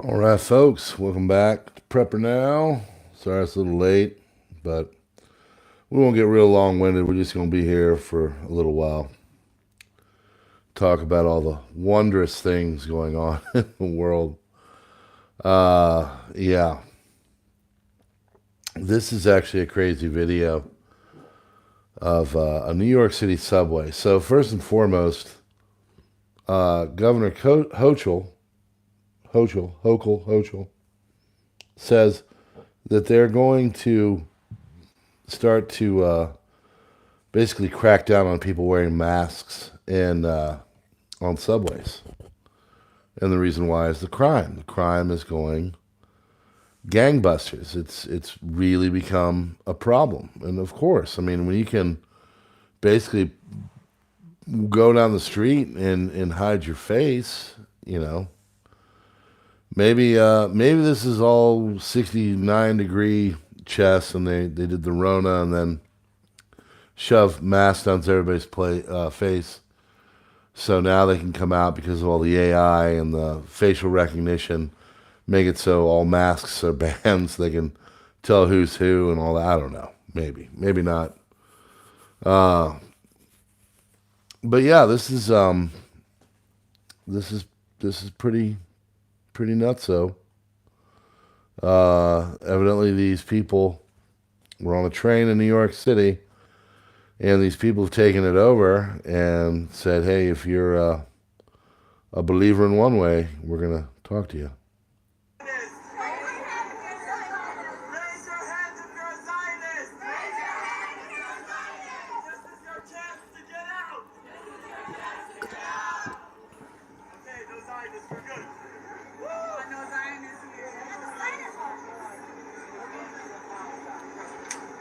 All right, folks, welcome back to PrepperNow. Sorry it's a little late, but we won't get real long-winded. We're just going to be here for a little while. Talk about all the wondrous things going on in the world. Yeah. This is actually a crazy video of a New York City subway. So first and foremost, Governor Hochul says that they're going to start to basically crack down on people wearing masks and on subways. And the reason why is the crime. The crime is going gangbusters. It's really become a problem. And of course, I mean, when you can basically go down the street and hide your face, you know, maybe this is all 69-degree chest, and they did the Rona and then shoved masks down everybody's face. So now they can come out because of all the AI and the facial recognition, make it so all masks are banned so they can tell who's who and all that. I don't know. Maybe not. But yeah, this is pretty nutso. Evidently these people were on a train in New York City, and these people have taken it over and said, hey, if you're a believer in one way, we're going to talk to you.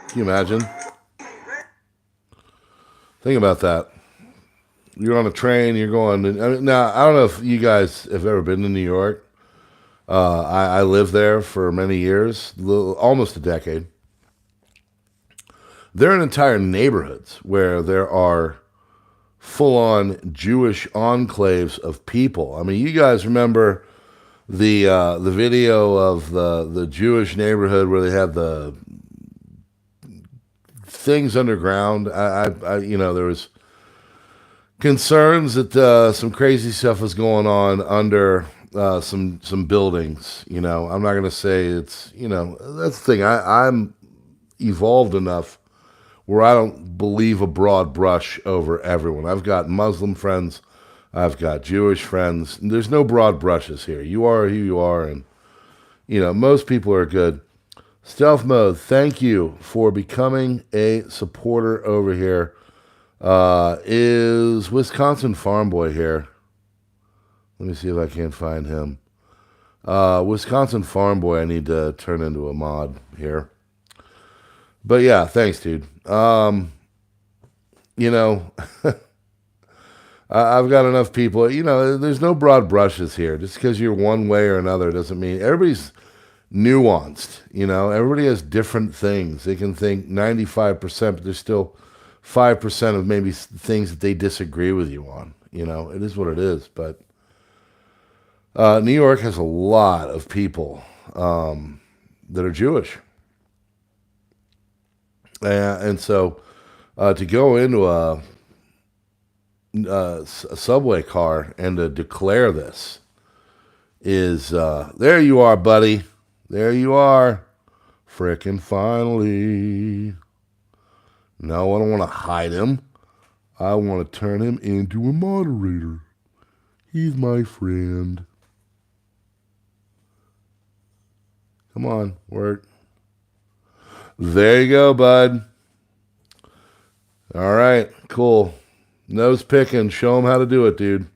Can you imagine? Think about that. You're on a train, you're going. Now, I don't know if you guys have ever been to New York. I lived there for many years, almost a decade. There are entire neighborhoods where there are full-on Jewish enclaves of people. I mean, you guys remember the video of the Jewish neighborhood where they had the things underground. I there was concerns that some crazy stuff was going on under some buildings. I'm not going to say it's, that's the thing. I'm evolved enough where I don't believe a broad brush over everyone. I've got Muslim friends. I've got Jewish friends. There's no broad brushes here. You are who you are, and, most people are good. Stealth Mode, thank you for becoming a supporter over here. Is Wisconsin Farm Boy here? Let me see if I can find him. Wisconsin Farm Boy, I need to turn into a mod here. But yeah, thanks, dude. I've got enough people. There's no broad brushes here. Just because you're one way or another doesn't mean everybody's nuanced. Everybody has different things. They can think 95%, but there's still 5% of maybe things that they disagree with you on. It is what it is. But New York has a lot of people that are Jewish. And so to go into a subway car and to declare this is, there you are, buddy. There you are. Frickin' finally. No, I don't want to hide him. I want to turn him into a moderator. He's my friend. Come on, work. There you go, bud. All right, cool. Nose picking. Show him how to do it, dude.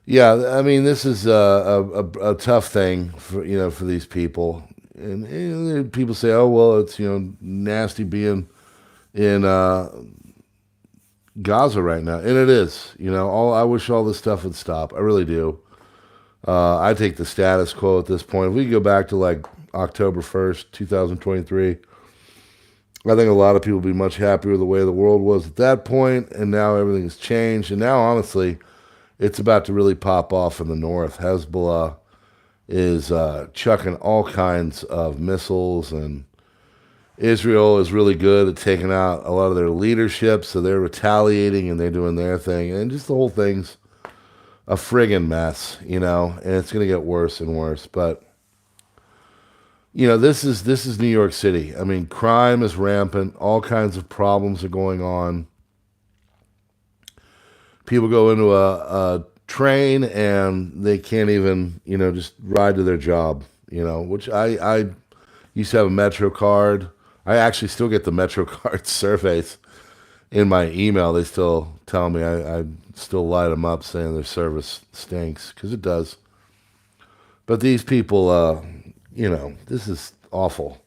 Yeah, I mean, this is a tough thing for these people, and people say, "Oh, well, it's nasty being in Gaza right now," and it is. I wish all this stuff would stop. I really do. I take the status quo at this point. If we go back to like October 1st, 2023, I think a lot of people would be much happier with the way the world was at that point, and now everything has changed. And now, honestly, it's about to really pop off in the north. Hezbollah is chucking all kinds of missiles, and Israel is really good at taking out a lot of their leadership, so they're retaliating and they're doing their thing, and just the whole thing's a friggin' mess, and it's going to get worse and worse. But this is New York City. I mean, crime is rampant. All kinds of problems are going on. People go into a train and they can't even, just ride to their job, which I used to have a Metro card. I actually still get the Metro card surveys in my email. They still tell me I still light them up saying their service stinks, because it does. But these people, this is awful.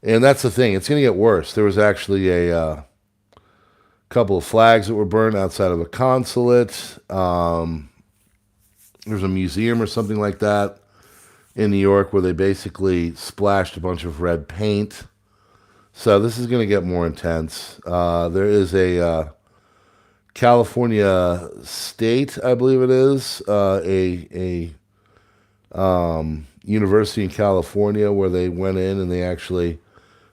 And that's the thing. It's going to get worse. There was actually a couple of flags that were burned outside of a consulate. There's a museum or something like that in New York where they basically splashed a bunch of red paint. So this is going to get more intense. There is a California state, I believe it is, a university in California where they went in and they actually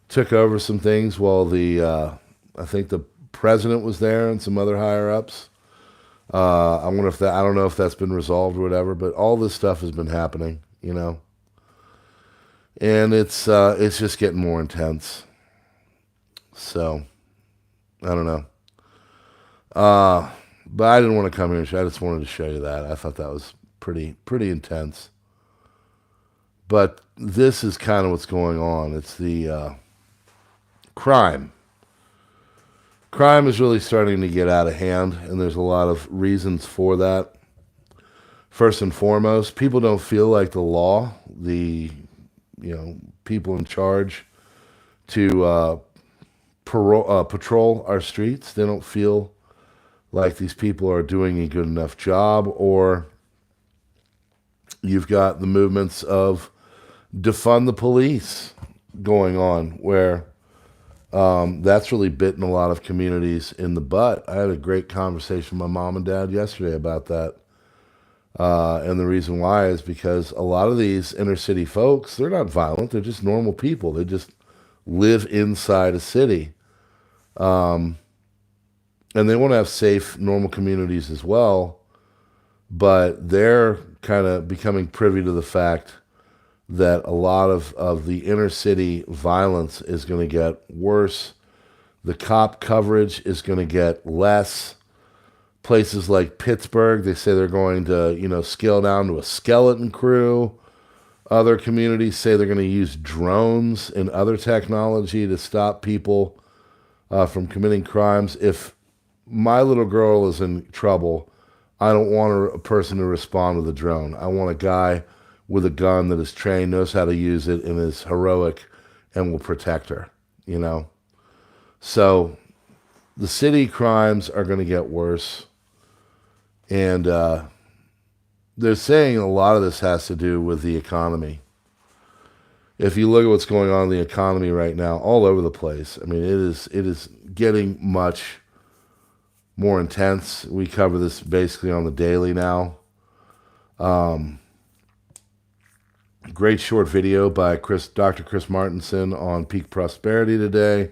took over some things while I think the president was there and some other higher ups. I don't know if that's been resolved or whatever, but all this stuff has been happening, and it's just getting more intense. So I don't know. But I didn't want to come here and I just wanted to show you that. I thought that was pretty intense. But this is kind of what's going on. It's the crime. Crime is really starting to get out of hand, and there's a lot of reasons for that. First and foremost, people don't feel like the law, the people in charge to patrol our streets. They don't feel like these people are doing a good enough job, or you've got the movements of defund the police going on, where that's really bitten a lot of communities in the butt. I had a great conversation with my mom and dad yesterday about that. And the reason why is because a lot of these inner city folks, they're not violent. They're just normal people. They just live inside a city. And they want to have safe, normal communities as well. But they're kind of becoming privy to the fact that a lot of the inner city violence is going to get worse. The cop coverage is going to get less. Places like Pittsburgh, they say they're going to, scale down to a skeleton crew. Other communities say they're going to use drones and other technology to stop people from committing crimes. If my little girl is in trouble, I don't want a person to respond with a drone. I want a guy with a gun that is trained, knows how to use it, and is heroic and will protect her, So the city crimes are going to get worse. And they're saying a lot of this has to do with the economy. If you look at what's going on in the economy right now, all over the place, I mean, it is getting much more intense. We cover this basically on the daily now. Great short video by Dr. Chris Martenson on Peak Prosperity today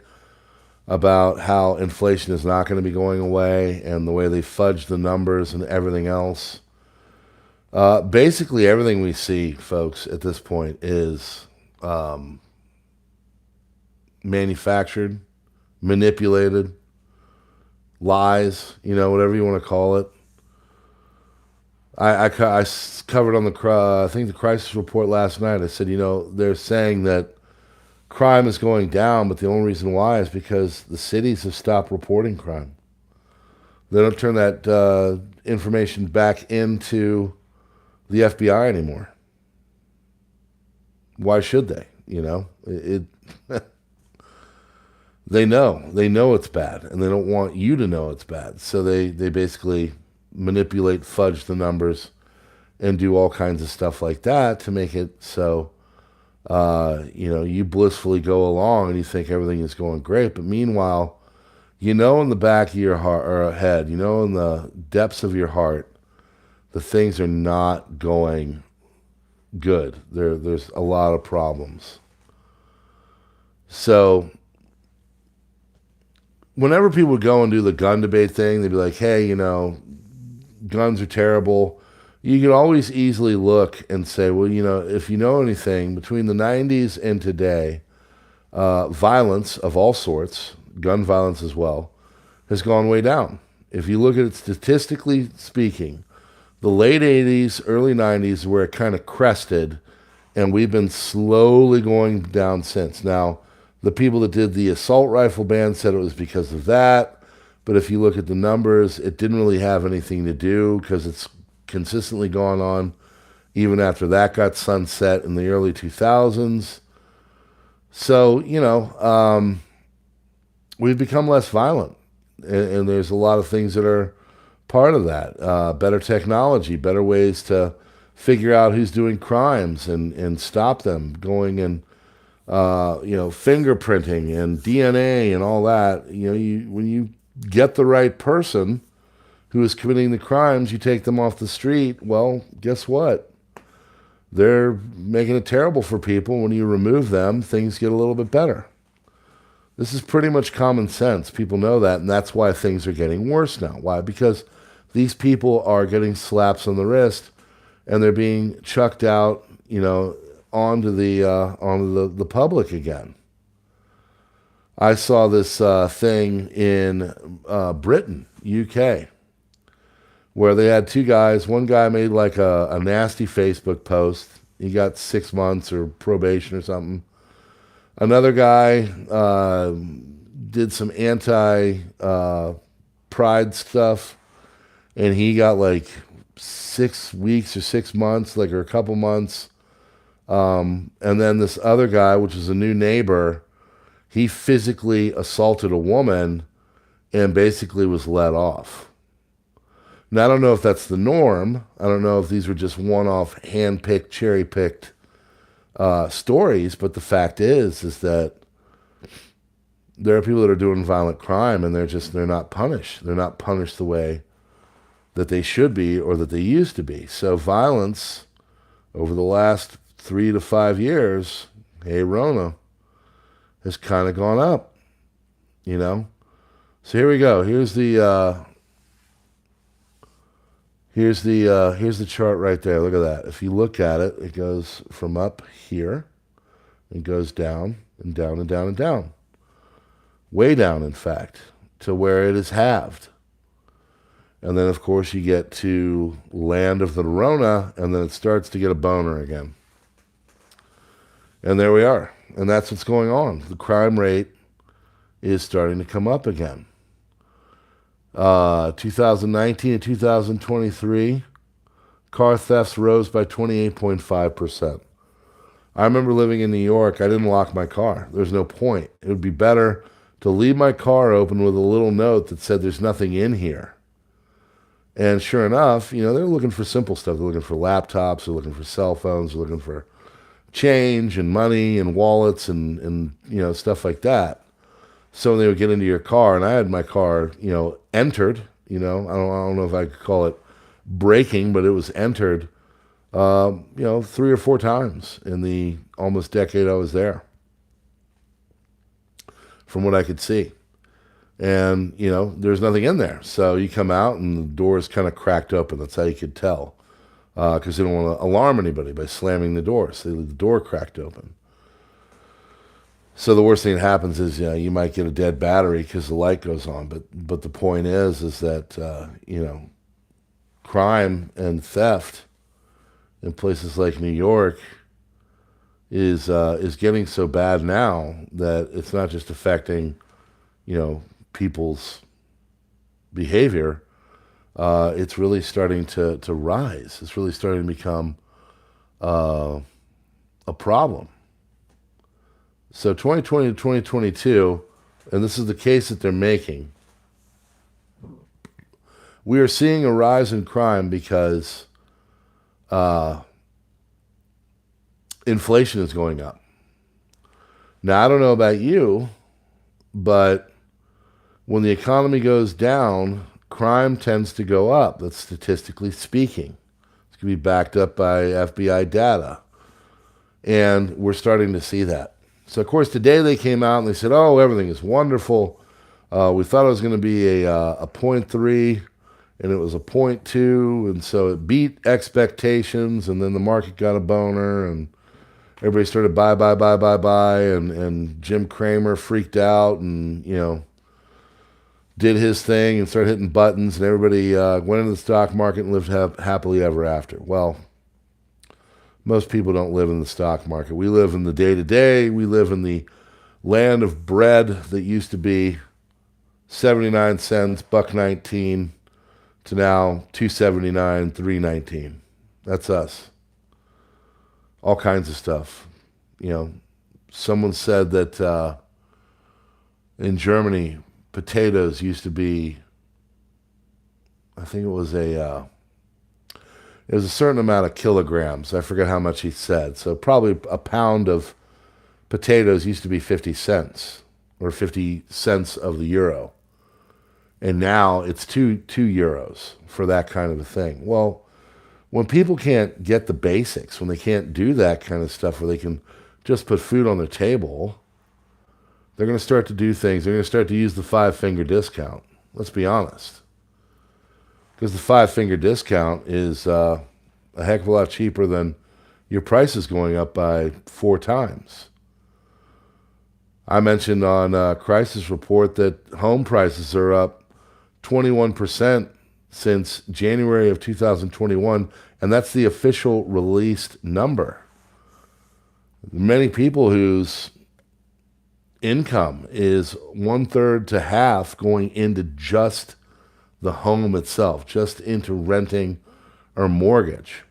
about how inflation is not going to be going away and the way they fudge the numbers and everything else. Basically, everything we see, folks, at this point is manufactured, manipulated, lies, whatever you want to call it. I covered on I think the crisis report last night. I said, they're saying that crime is going down, but the only reason why is because the cities have stopped reporting crime. They don't turn that information back into the FBI anymore. Why should they? They know it's bad, and they don't want you to know it's bad. So they basically manipulate, fudge the numbers, and do all kinds of stuff like that to make it so you blissfully go along and you think everything is going great. But meanwhile, in the back of your heart or head, in the depths of your heart, the things are not going good. There's a lot of problems. So whenever people would go and do the gun debate thing, they'd be like, hey, guns are terrible. You could always easily look and say, well, if you know anything, between the 90s and today, violence of all sorts, gun violence as well, has gone way down. If you look at it statistically speaking, the late 80s, early 90s, where it kind of crested, and we've been slowly going down since. Now, the people that did the assault rifle ban said it was because of that, but if you look at the numbers, it didn't really have anything to do because it's consistently gone on even after that got sunset in the early 2000s. So, we've become less violent, and there's a lot of things that are part of that. Better technology, better ways to figure out who's doing crimes and stop them, going and fingerprinting and DNA and all that. When you get the right person who is committing the crimes, you take them off the street. Well, guess what? They're making it terrible for people. When you remove them, things get a little bit better. This is pretty much common sense. People know that, and that's why things are getting worse now. Why? Because these people are getting slaps on the wrist, and they're being chucked out, onto the public again. I saw this thing in Britain, UK, where they had two guys. One guy made like a nasty Facebook post. He got 6 months or probation or something. Another guy did some anti-pride stuff, and he got like 6 weeks or 6 months, or a couple months. And then this other guy, which is a new neighbor, he physically assaulted a woman and basically was let off. Now, I don't know if that's the norm. I don't know if these were just one-off, hand-picked, cherry-picked stories, but the fact is that there are people that are doing violent crime, and they're not punished. They're not punished the way that they should be or that they used to be. So violence over the last 3 to 5 years, hey, Rona, has kind of gone up, So here we go. Here's the chart right there. Look at that. If you look at it, it goes from up here and goes down and down and down and down. Way down, in fact, to where it is halved. And then, of course, you get to land of the Rona, and then it starts to get a boner again. And there we are. And that's what's going on. The crime rate is starting to come up again. 2019 and 2023, car thefts rose by 28.5%. I remember living in New York. I didn't lock my car. There's no point. It would be better to leave my car open with a little note that said there's nothing in here. And sure enough, they're looking for simple stuff. They're looking for laptops. They're looking for cell phones. They're looking for change and money and wallets and stuff like that. So when they would get into your car, and I had my car, entered, I don't know if I could call it breaking, but it was entered, 3 or 4 times in the almost decade I was there, from what I could see. And, there's nothing in there. So you come out and the door is kind of cracked open. That's how you could tell. Because they don't want to alarm anybody by slamming the door. So they leave the door cracked open. So the worst thing that happens is, you might get a dead battery because the light goes on. But the point is that, crime and theft in places like New York is getting so bad now that it's not just affecting, people's behavior. It's really starting to rise. It's really starting to become a problem. So 2020 to 2022, and this is the case that they're making, we are seeing a rise in crime because inflation is going up. Now, I don't know about you, but when the economy goes down, crime tends to go up. That's statistically speaking. It's going to be backed up by FBI data. And we're starting to see that. So, of course, today they came out and they said, oh, everything is wonderful. We thought it was going to be a 0.3, and it was a 0.2, and so it beat expectations, and then the market got a boner, and everybody started buy, and Jim Cramer freaked out and, did his thing and started hitting buttons, and everybody went into the stock market and lived happily ever after. Well, most people don't live in the stock market. We live in the day-to-day. We live in the land of bread that used to be 79 cents, $1.19, to now $2.79, $3.19. That's us. All kinds of stuff. Someone said that in Germany, potatoes used to be, I think it was a certain amount of kilograms. I forget how much he said. So probably a pound of potatoes used to be 50 cents, or 50 cents of the euro. And now it's two euros for that kind of a thing. Well, when people can't get the basics, when they can't do that kind of stuff where they can just put food on their table, they're going to start to do things. They're going to start to use the 5-finger discount. Let's be honest. Because the 5-finger discount is a heck of a lot cheaper than your price is going up by 4 times. I mentioned on Crisis Report that home prices are up 21% since January of 2021, and that's the official released number. Many people whose income is 1/3 to half going into just the home itself, just into renting or mortgage.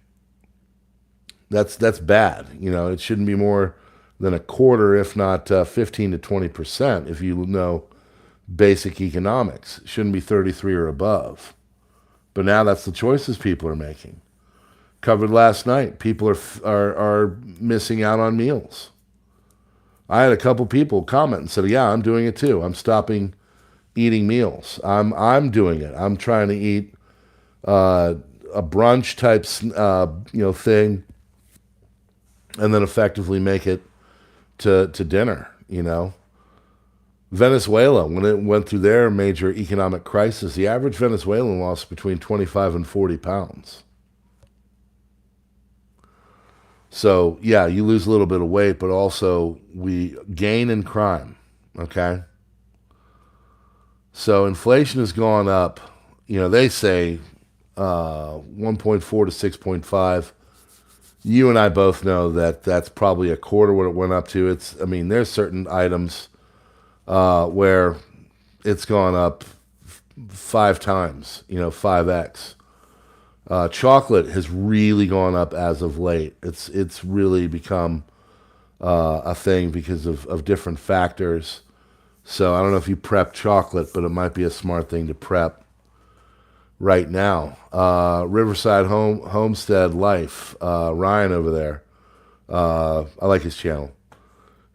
That's bad. It shouldn't be more than a quarter, if not 15 to 20%, if you know basic economics. It shouldn't be 33 or above. But now that's the choices people are making. Covered last night, people are missing out on meals. I had a couple people comment and said, yeah, I'm doing it too. I'm stopping eating meals. I'm doing it. I'm trying to eat a brunch type thing, and then effectively make it to dinner. Venezuela, when it went through their major economic crisis, the average Venezuelan lost between 25 and 40 pounds. So, yeah, you lose a little bit of weight, but also we gain in crime, okay? So inflation has gone up. They say 1.4 to 6.5. You and I both know that that's probably a quarter what it went up to. There's certain items where it's gone up 5 times, 5x. Chocolate has really gone up as of late. It's really become a thing because of different factors. So I don't know if you prep chocolate, but it might be a smart thing to prep right now. Riverside Homestead Life, Ryan over there. I like his channel.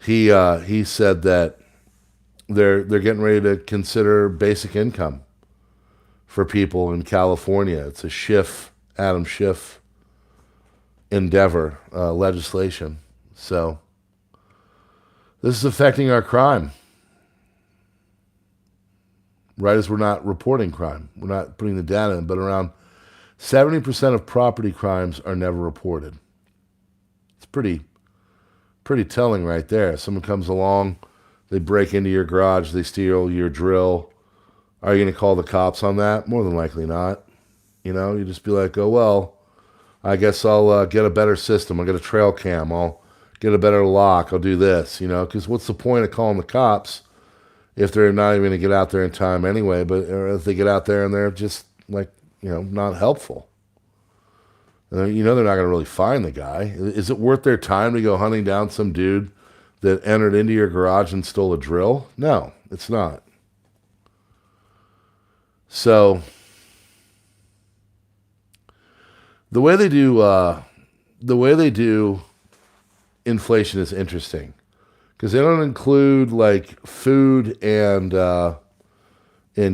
He said that they're getting ready to consider basic income for people in California. It's a Adam Schiff endeavor, legislation. So this is affecting our crime. Right as we're not reporting crime. We're not putting the data in, but around 70% of property crimes are never reported. It's pretty telling right there. Someone comes along, they break into your garage, they steal your drill. Are you going to call the cops on that? More than likely not. You just be like, oh, well, I guess I'll get a better system. I'll get a trail cam. I'll get a better lock. I'll do this, because what's the point of calling the cops if they're not even going to get out there in time anyway, or if they get out there and they're just not helpful. They're not going to really find the guy. Is it worth their time to go hunting down some dude that entered into your garage and stole a drill? No, it's not. So the way they do inflation is interesting because they don't include food and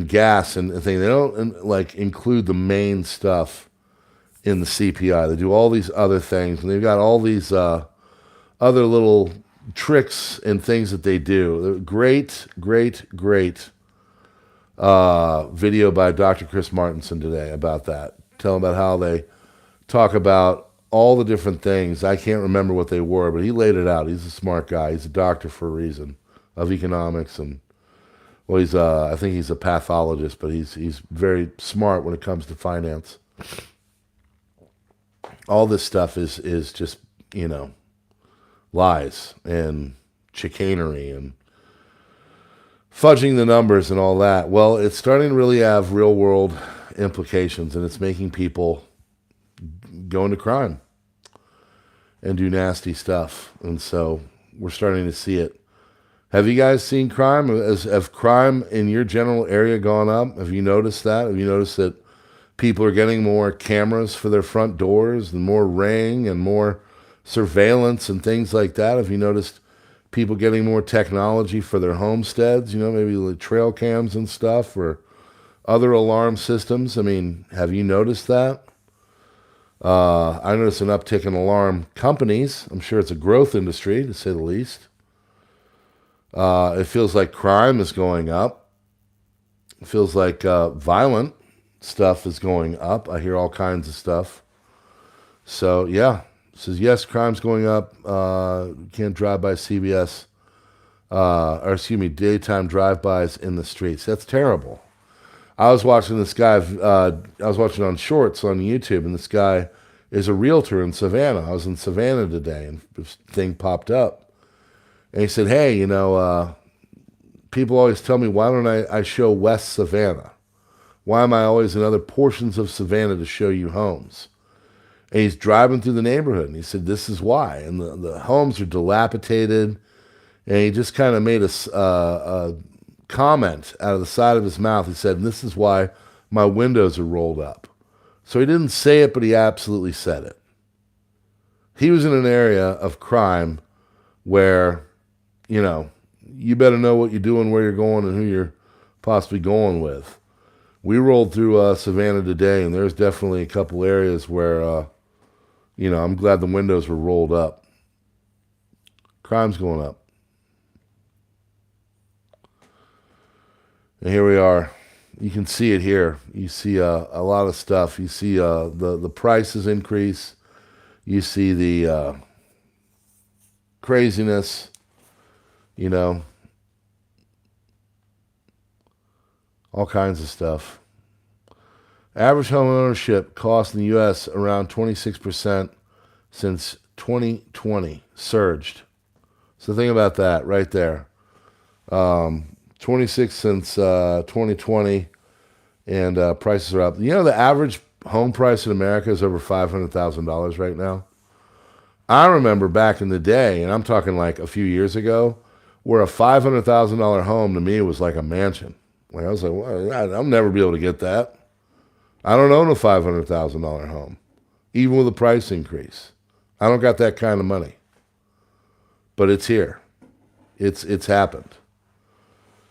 gas and things. They don't include the main stuff in the CPI. They do all these other things, and they've got all these other little tricks and things that they do. Great video by Dr. Chris Martenson today about that. Tell about how they talk about all the different things. I can't remember what they were, but he laid it out. He's a smart guy. He's a doctor for a reason of economics, and well, he's I think he's a pathologist, but he's very smart when it comes to finance. All this stuff is just, lies and chicanery and fudging the numbers and all that. Well, it's starting to really have real world implications, and it's making people go into crime and do nasty stuff. And so we're starting to see it. Have you guys seen crime? Have crime in your general area gone up? Have you noticed that? Have you noticed that people are getting more cameras for their front doors and more Ring and more surveillance and things like that? Have you noticed people getting more technology for their homesteads? Maybe like trail cams and stuff or other alarm systems. I mean, have you noticed that? I noticed an uptick in alarm companies. I'm sure it's a growth industry, to say the least. It feels like crime is going up. It feels like violent stuff is going up. I hear all kinds of stuff. So, yeah. It says, yes, crime's going up. Can't drive by CBS. Daytime drive-bys in the streets. That's terrible. I was watching this guy, I was watching on Shorts on YouTube, and this guy is a realtor in Savannah. I was in Savannah today, and this thing popped up. And he said, hey, people always tell me, why don't I show West Savannah? Why am I always in other portions of Savannah to show you homes? And he's driving through the neighborhood, and he said, this is why. And the homes are dilapidated, and he just kind of made a comment out of the side of his mouth. He said, this is why my windows are rolled up. So he didn't say it, but he absolutely said it. He was in an area of crime where, you better know what you're doing, where you're going, and who you're possibly going with. We rolled through Savannah today, and there's definitely a couple areas where, I'm glad the windows were rolled up. Crime's going up. And here we are. You can see it here. You see a lot of stuff. You see the prices increase. You see the craziness, all kinds of stuff. Average home ownership cost in the U.S. around 26% since 2020, surged. So think about that right there. 26 since 2020, and prices are up. The average home price in America is over $500,000 right now. I remember back in the day, and I'm talking like a few years ago, where a $500,000 home to me was like a mansion. Like I was like, well, I'll never be able to get that. I don't own a $500,000 home, even with a price increase. I don't got that kind of money. But it's here. It's happened.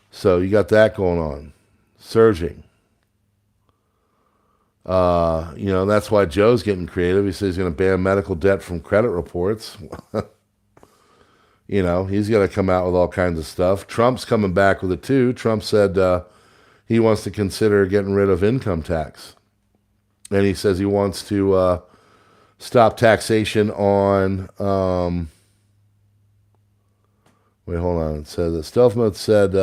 So you got that going on, surging. That's why Joe's getting creative. He says he's going to ban medical debt from credit reports. He's going to come out with all kinds of stuff. Trump's coming back with it too. Trump said he wants to consider getting rid of income tax. And he says he wants to stop taxation on... wait, hold on. It says, Stealth Mode said,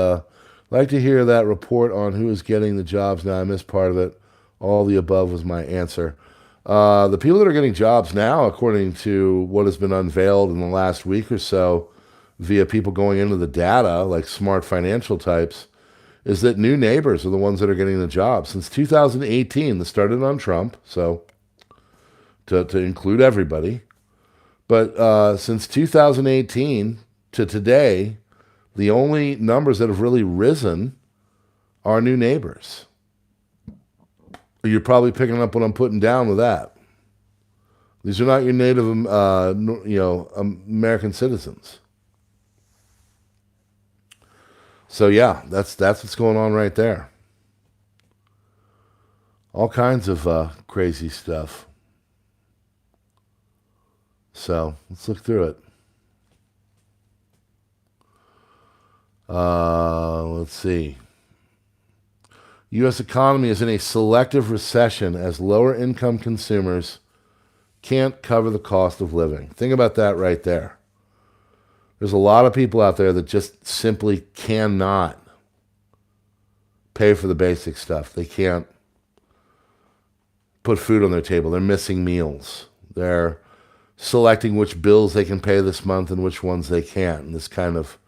like to hear that report on who is getting the jobs now. I missed part of it. All the above was my answer. The people that are getting jobs now, according to what has been unveiled in the last week or so, via people going into the data, like smart financial types, is that new neighbors are the ones that are getting the jobs. Since 2018, this started on Trump, so to include everybody. But since 2018 to today, the only numbers that have really risen are new neighbors. You're probably picking up what I'm putting down with that. These are not your native, American citizens. So yeah, that's what's going on right there. All kinds of crazy stuff. So let's look through it. Let's see. U.S. economy is in a selective recession as lower income consumers can't cover the cost of living. Think about that right there. There's a lot of people out there that just simply cannot pay for the basic stuff. They can't put food on their table. They're missing meals. They're selecting which bills they can pay this month and which ones they can't. And this kind of,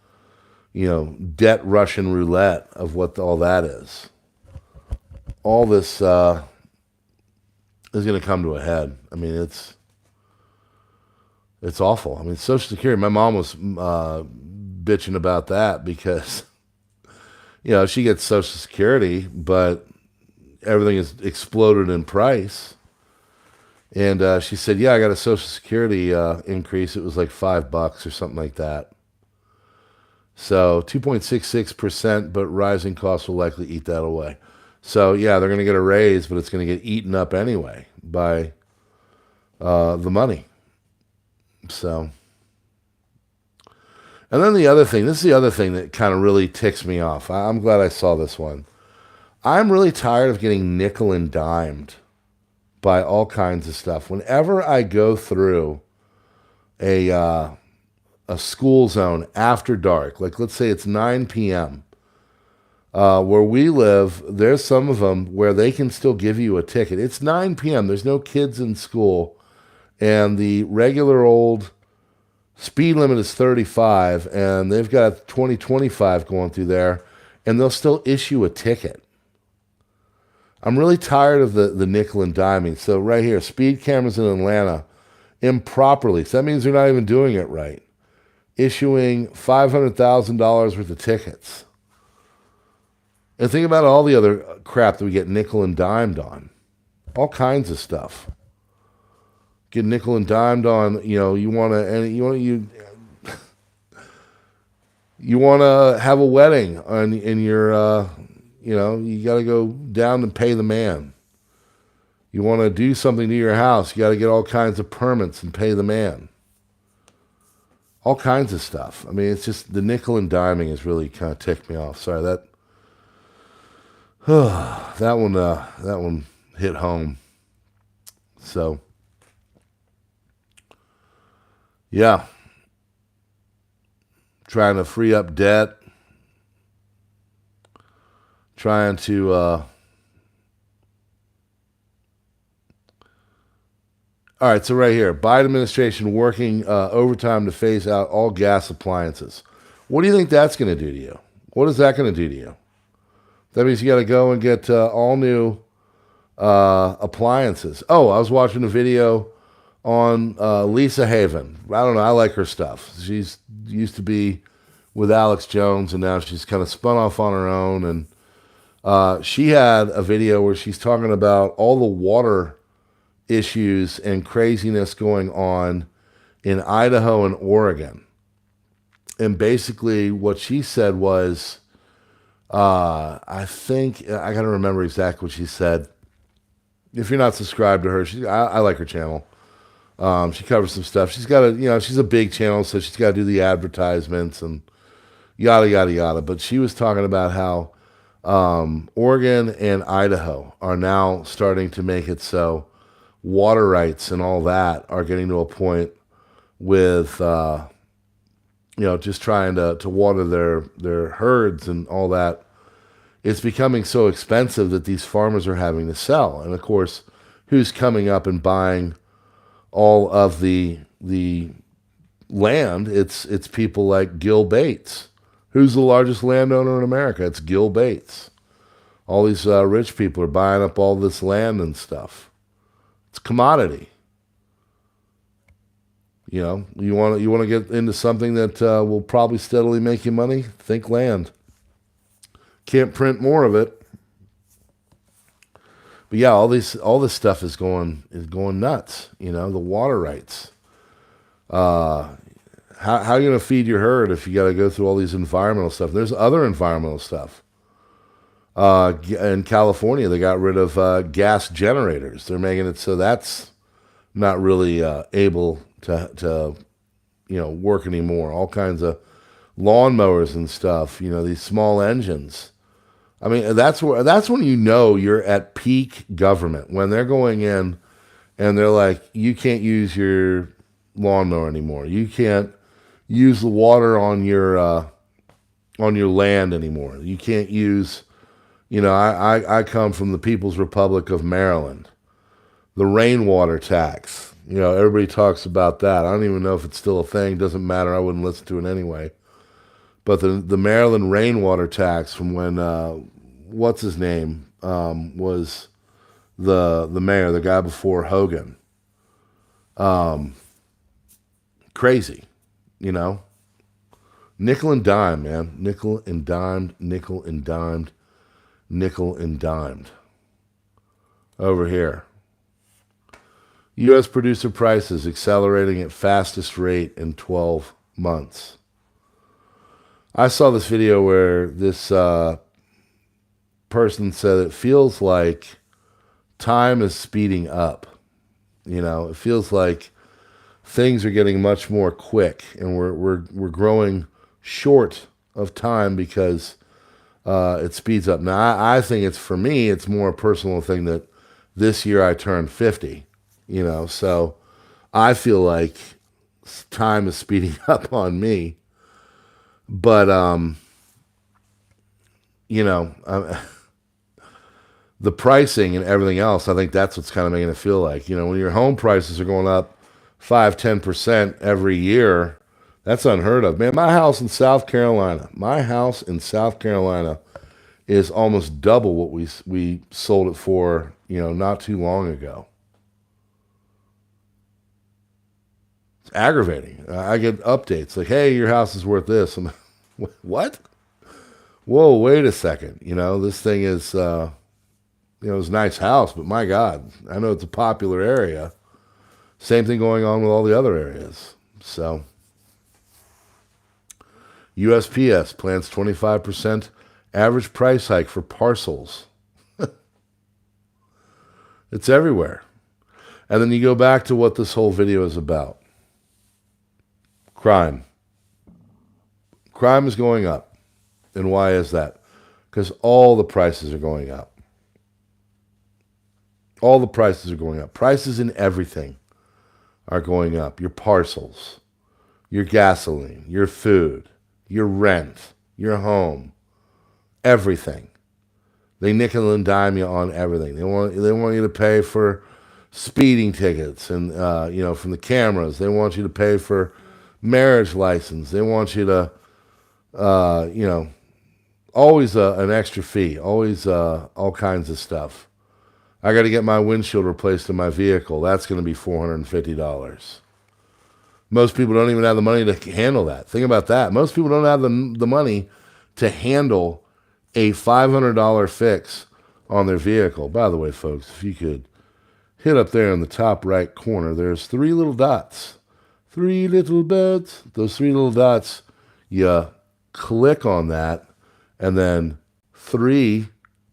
debt Russian roulette of what all that is. All this is going to come to a head. I mean, it's awful. I mean, Social Security, my mom was bitching about that because, she gets Social Security, but everything has exploded in price. And she said, yeah, I got a Social Security increase. It was like $5 or something like that. So 2.66%, but rising costs will likely eat that away. So, yeah, they're going to get a raise, but it's going to get eaten up anyway by the money. So, and then this is the other thing that kind of really ticks me off. I'm glad I saw this one. I'm really tired of getting nickel and dimed by all kinds of stuff. Whenever I go through a school zone after dark, like let's say it's 9 p.m., where we live, there's some of them where they can still give you a ticket. It's 9 p.m. There's no kids in school, and the regular old speed limit is 35, and they've got 20, 25 going through there, and they'll still issue a ticket. I'm really tired of the nickel and diming. So right here, speed cameras in Atlanta, improperly. So that means they're not even doing it right. Issuing $500,000 worth of tickets. And think about all the other crap that we get nickel and dimed on. All kinds of stuff. Get nickel and dimed on, you want to have a wedding in your, you got to go down and pay the man. You want to do something to your house, you got to get all kinds of permits and pay the man. All kinds of stuff. I mean, it's just the nickel and diming has really kind of ticked me off. Sorry, that one hit home. So, yeah. Trying to free up debt. Trying to all right, so right here, Biden administration working overtime to phase out all gas appliances. What do you think that's going to do to you? What is that going to do to you? That means you got to go and get all new appliances. Oh, I was watching a video on Lisa Haven. I don't know. I like her stuff. She's used to be with Alex Jones, and now she's kind of spun off on her own. And she had a video where she's talking about all the water issues and craziness going on in Idaho and Oregon. And basically what she said was, I think, I got to remember exactly what she said. If you're not subscribed to her, I like her channel. She covers some stuff. She's got she's a big channel, so she's got to do the advertisements and yada, yada, yada. But she was talking about how Oregon and Idaho are now starting to make it so water rights and all that are getting to a point with, just trying to water their herds and all that. It's becoming so expensive that these farmers are having to sell. And of course, who's coming up and buying all of the land? It's people like Gil Bates. Who's the largest landowner in America? It's Gil Bates. All these rich people are buying up all this land and stuff. It's commodity. You want to get into something that will probably steadily make you money? Think land. Can't print more of it. But yeah, all this stuff is going nuts. The water rights. How are you going to feed your herd if you got to go through all these environmental stuff? There's other environmental stuff. In California, they got rid of gas generators. They're making it so that's not really able to work anymore. All kinds of lawnmowers and stuff, these small engines. I mean, that's when you know you're at peak government, when they're going in and they're like, you can't use your lawnmower anymore. You can't use the water on your land anymore. You can't use, I come from the People's Republic of Maryland. The rainwater tax. Everybody talks about that. I don't even know if it's still a thing. Doesn't matter. I wouldn't listen to it anyway. But the Maryland rainwater tax from when what's his name was the mayor, the guy before Hogan. Crazy, Nickel and dime, man. Nickel and dimed, nickel and dimed, nickel and dimed. Over here. U.S. producer prices accelerating at fastest rate in 12 months. I saw this video where this person said it feels like time is speeding up. It feels like things are getting much more quick, and we're growing short of time because it speeds up. Now, I think for me, it's more a personal thing that this year I turned 50. So I feel like time is speeding up on me. But, the pricing and everything else, I think that's what's kind of making it feel like, when your home prices are going up 5-10% every year, that's unheard of. Man, my house in South Carolina is almost double what we sold it for, not too long ago. Aggravating. I get updates like, hey, your house is worth this. I'm like, what? Whoa, wait a second. This thing is, it's a nice house, but my God, I know it's a popular area. Same thing going on with all the other areas. So, USPS plans 25% average price hike for parcels. It's everywhere. And then you go back to what this whole video is about. Crime. Crime is going up. And why is that? Because all the prices are going up. All the prices are going up. Prices in everything are going up. Your parcels, your gasoline, your food, your rent, your home, everything. They nickel and dime you on everything. They want you to pay for speeding tickets and from the cameras. They want you to pay for marriage license. They want you to, always an extra fee, always all kinds of stuff. I got to get my windshield replaced in my vehicle. That's going to be $450. Most people don't even have the money to handle that. Think about that. Most people don't have the money to handle a $500 fix on their vehicle. By the way, folks, if you could hit up there in the top right corner, there's 3 little dots. 3 little dots. Those 3 little dots, you click on that, and then 3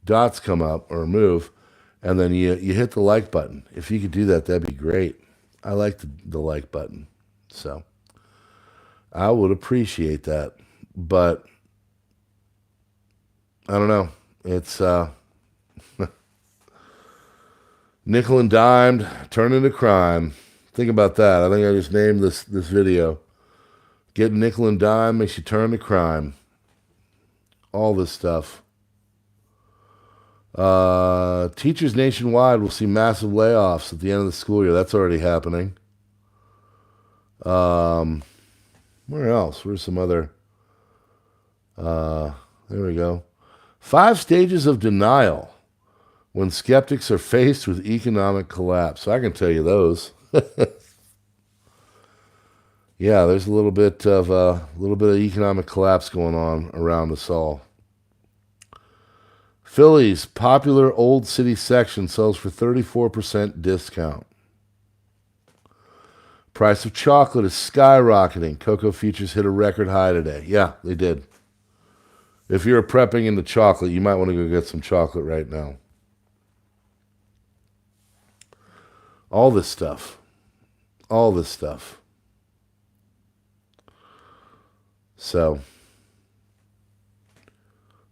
dots come up or move, and then you hit the like button. If you could do that, that'd be great. I like the like button. So I would appreciate that. But I don't know. It's nickel and dimed, turn into crime. Think about that. I think I just named this video. Get nickel and dime makes you turn to crime. All this stuff. Teachers nationwide will see massive layoffs at the end of the school year. That's already happening. Where else? Where's some other? There we go. 5 stages of denial when skeptics are faced with economic collapse. I can tell you those. Yeah, there's a little bit of economic collapse going on around us all. Philly's popular Old City section sells for 34% discount. Price of chocolate is skyrocketing. Cocoa futures hit a record high today. Yeah, they did. If you're prepping into chocolate, you might want to go get some chocolate right now. All this stuff. All this stuff. So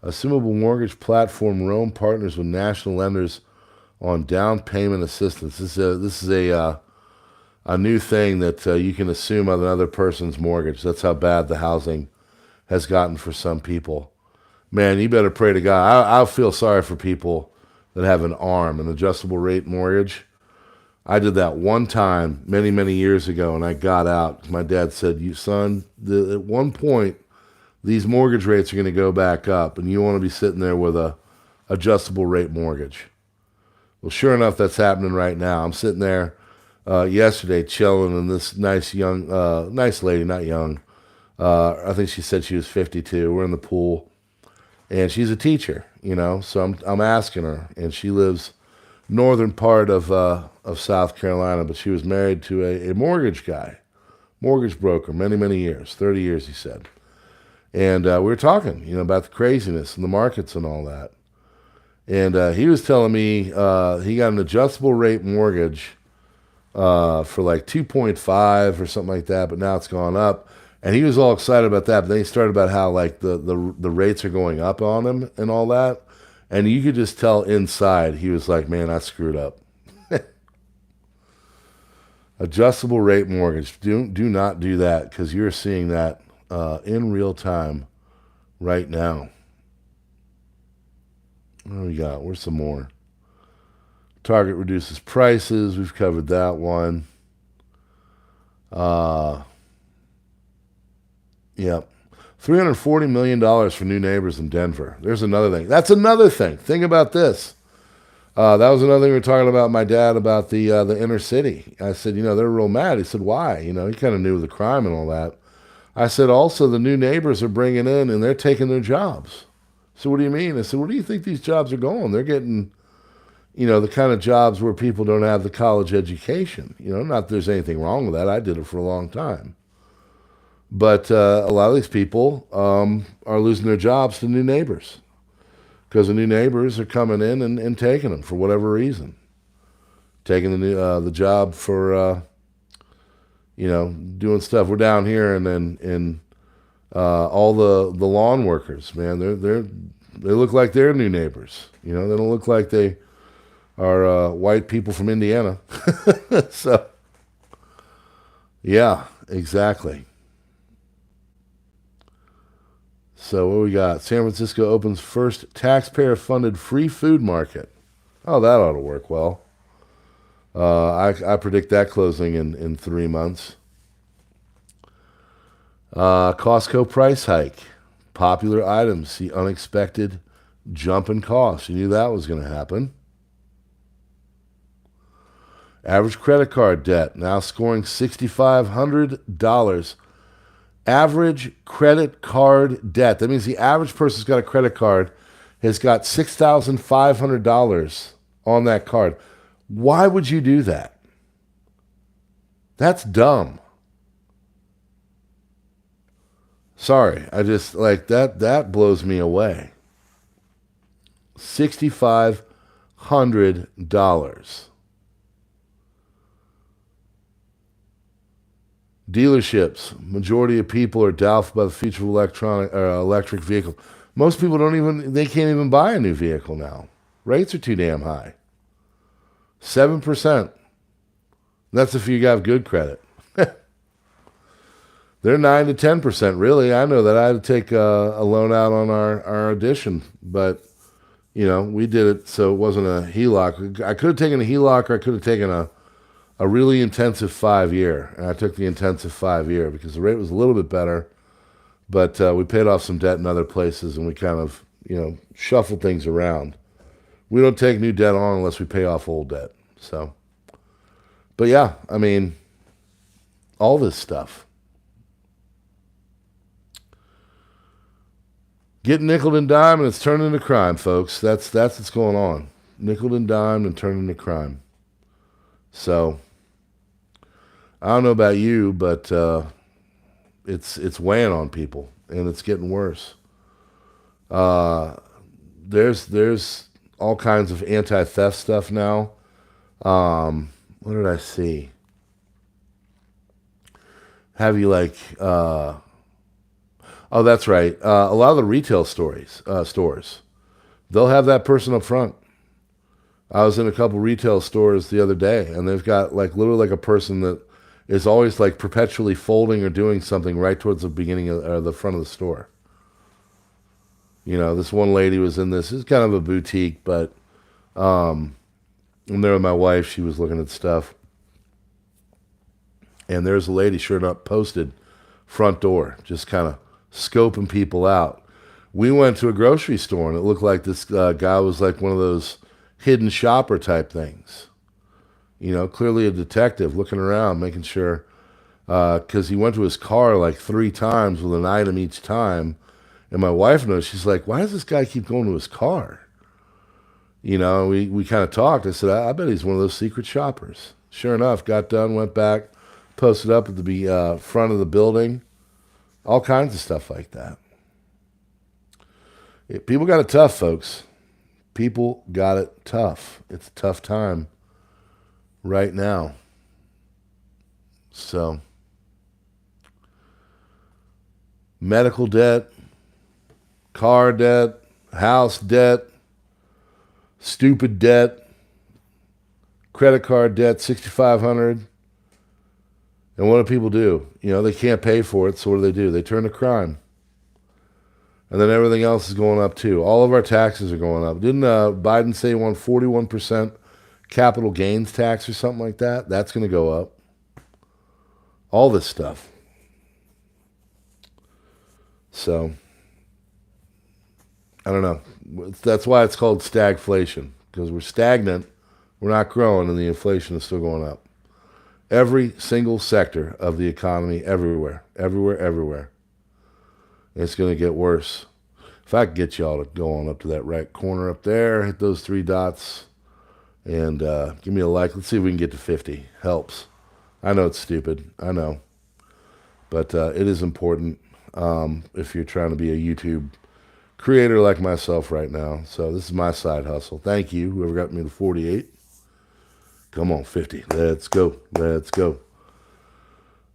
Assumable mortgage platform Rome partners with national lenders on down payment assistance. This is a new thing that you can assume on another person's mortgage. That's how bad the housing has gotten for some people. Man, you better pray to God. I feel sorry for people that have an ARM, an adjustable rate mortgage. I did that one time many, many years ago, and I got out. My dad said, "You son, at one point, these mortgage rates are going to go back up, and you want to be sitting there with a adjustable rate mortgage." Well, sure enough, that's happening right now. I'm sitting there yesterday chilling, and this nice lady, not young, I think she said she was 52. We're in the pool, and she's a teacher, so I'm asking her, and she lives northern part of South Carolina, but she was married to a mortgage broker, many, many years, 30 years, he said. And we were talking, about the craziness in the markets and all that. And he was telling me he got an adjustable rate mortgage for like 2.5 or something like that, but now it's gone up. And he was all excited about that, but then he started about how like the rates are going up on him and all that. And you could just tell inside he was like, man, I screwed up. Adjustable rate mortgage. Do not do that, because you're seeing that in real time right now. What do we got? Where's some more? Target reduces prices. We've covered that one. Yep. $340 million for new neighbors in Denver. There's another thing. That's another thing. Think about this. That was another thing we were talking about, my dad, about the inner city. I said, they're real mad. He said, why? He kind of knew the crime and all that. I said, also, the new neighbors are bringing in and they're taking their jobs. So what do you mean? I said, where do you think these jobs are going? They're getting, the kind of jobs where people don't have the college education. Not that there's anything wrong with that. I did it for a long time. But a lot of these people are losing their jobs to new neighbors, because the new neighbors are coming in and taking them for whatever reason. Taking the job for, doing stuff. We're down here and then all the lawn workers, man, they look like they're new neighbors. They don't look like they are white people from Indiana. So, yeah, exactly. So what we got? San Francisco opens first taxpayer-funded free food market. Oh, that ought to work well. I predict that closing in 3 months. Costco price hike. Popular items see unexpected jump in costs. You knew that was going to happen. Average credit card debt now scoring $6,500. Average credit card debt. That means the average person's got a credit card has got $6,500 on that card. Why would you do that? That's dumb. Sorry, I just that blows me away. $6,500. Dealerships. Majority of people are doubtful about the future of electric vehicle. Most people they can't even buy a new vehicle now. Rates are too damn high. 7%. That's if you have good credit. They're 9 to 10%, really. I know that I had to take a loan out on our addition, but we did it so it wasn't a HELOC. I could have taken a HELOC, or I could have taken a really intensive 5-year, and I took the intensive 5-year because the rate was a little bit better, but we paid off some debt in other places, and we kind of, shuffled things around. We don't take new debt on unless we pay off old debt. So, but yeah, I mean, all this stuff. Getting nickel and dime, and it's turning into crime, folks. That's what's going on. Nickel and dime and turning into crime. So, I don't know about you, but it's weighing on people, and it's getting worse. There's all kinds of anti-theft stuff now. What did I see? Have you Oh, that's right. A lot of the retail stores, they'll have that person up front. I was in a couple retail stores the other day, and they've got like literally like a person that is always like perpetually folding or doing something right towards the beginning of or the front of the store. You know, this one lady was in this. It's kind of a boutique, but I'm there with my wife. She was looking at stuff, and there's a lady, sure enough, posted front door, just kind of scoping people out. We went to a grocery store, and it looked like this guy was like one of those hidden shopper type things. You know, clearly a detective looking around, making sure, because he went to his car like 3 times with an item each time. And my wife knows, she's like, why does this guy keep going to his car? You know, we kind of talked. I said, I bet he's one of those secret shoppers. Sure enough, got done, went back, posted up at the front of the building. All kinds of stuff like that. People got it tough, folks. People got it tough. It's a tough time right now. So, medical debt, car debt, house debt, stupid debt, credit card debt, $6,500. And what do people do? You know, they can't pay for it, so what do? They turn to crime. And then everything else is going up too. All of our taxes are going up. Didn't Biden say he wanted 41% capital gains tax or something like that? That's going to go up. All this stuff. So, I don't know. That's why it's called stagflation, because we're stagnant, we're not growing, and the inflation is still going up. Every single sector of the economy, everywhere. It's going to get worse. If I could get y'all to go on up to that right corner up there, hit those 3 dots, and give me a like. Let's see if we can get to 50. Helps. I know it's stupid. I know. But it is important if you're trying to be a YouTube creator like myself right now. So this is my side hustle. Thank you, whoever got me to 48. Come on, 50. Let's go.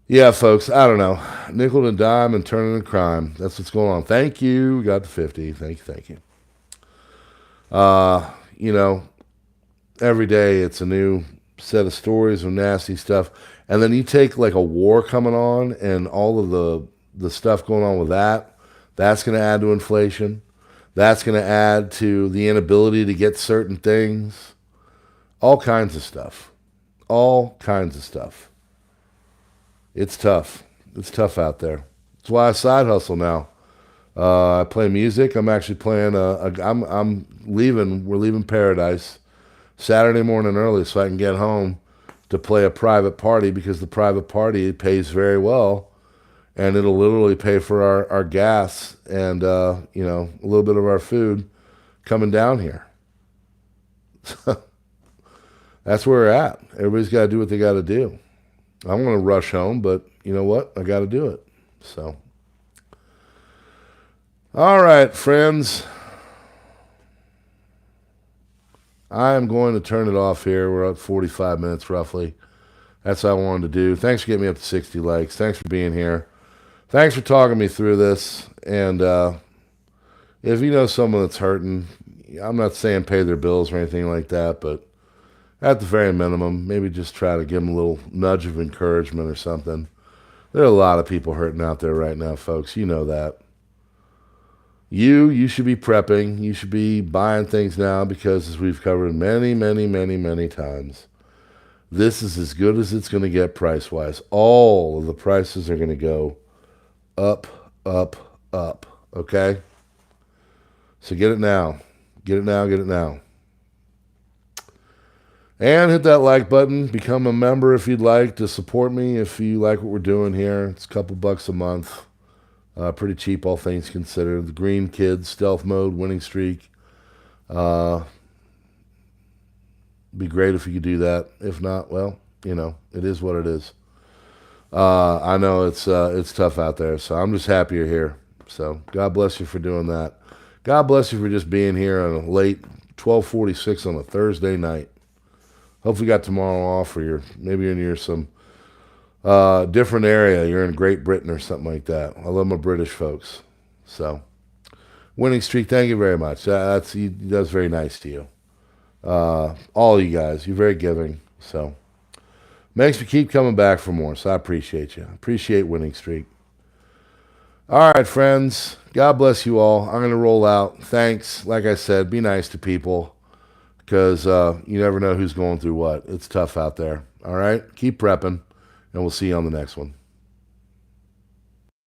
Yeah, folks, I don't know. Nickel and dime and turning to crime. That's what's going on. Thank you. We got to 50. Thank you. You know, every day it's a new set of stories of nasty stuff. And then you take like a war coming on and all of the stuff going on with that. That's going to add to inflation. That's going to add to the inability to get certain things. All kinds of stuff. It's tough. It's tough out there. That's why I side hustle now. I play music. I'm actually playing. I'm leaving. We're leaving Paradise Saturday morning early, so I can get home to play a private party, because the private party pays very well, and it'll literally pay for our gas and you know, a little bit of our food coming down here. That's where we're at. Everybody's got to do what they got to do. I'm going to rush home, but you know what? I got to do it. So, all right, friends. I am going to turn it off here. We're at 45 minutes roughly. That's what I wanted to do. Thanks for getting me up to 60 likes. Thanks for being here. Thanks for talking me through this. And if you know someone that's hurting, I'm not saying pay their bills or anything like that, but at the very minimum, maybe just try to give them a little nudge of encouragement or something. There are a lot of people hurting out there right now, folks. You know that. You should be prepping. You should be buying things now, because as we've covered many times, this is as good as it's going to get price-wise. All of the prices are going to go up. Okay? So get it now. Get it now. And hit that like button. Become a member if you'd like to support me. If you like what we're doing here, it's a couple bucks a month. Pretty cheap, all things considered. The Green Kids, Stealth Mode, Winning Streak. Be great if you could do that. If not, well, you know, it is what it is. I know it's tough out there, so I'm just happy you're here. So God bless you for doing that. God bless you for just being here on a late 12:46 on a Thursday night. Hopefully you got tomorrow off, or maybe you're near some Different area. You're in Great Britain or something like that. I love my British folks. So, winning streak. Thank you very much. That's very nice to you. All you guys. You're very giving. So, makes me keep coming back for more. So I appreciate you. Appreciate winning streak. All right, friends. God bless you all. I'm going to roll out. Thanks. Like I said, be nice to people because you never know who's going through what. It's tough out there. All right? Keep prepping, and we'll see you on the next one.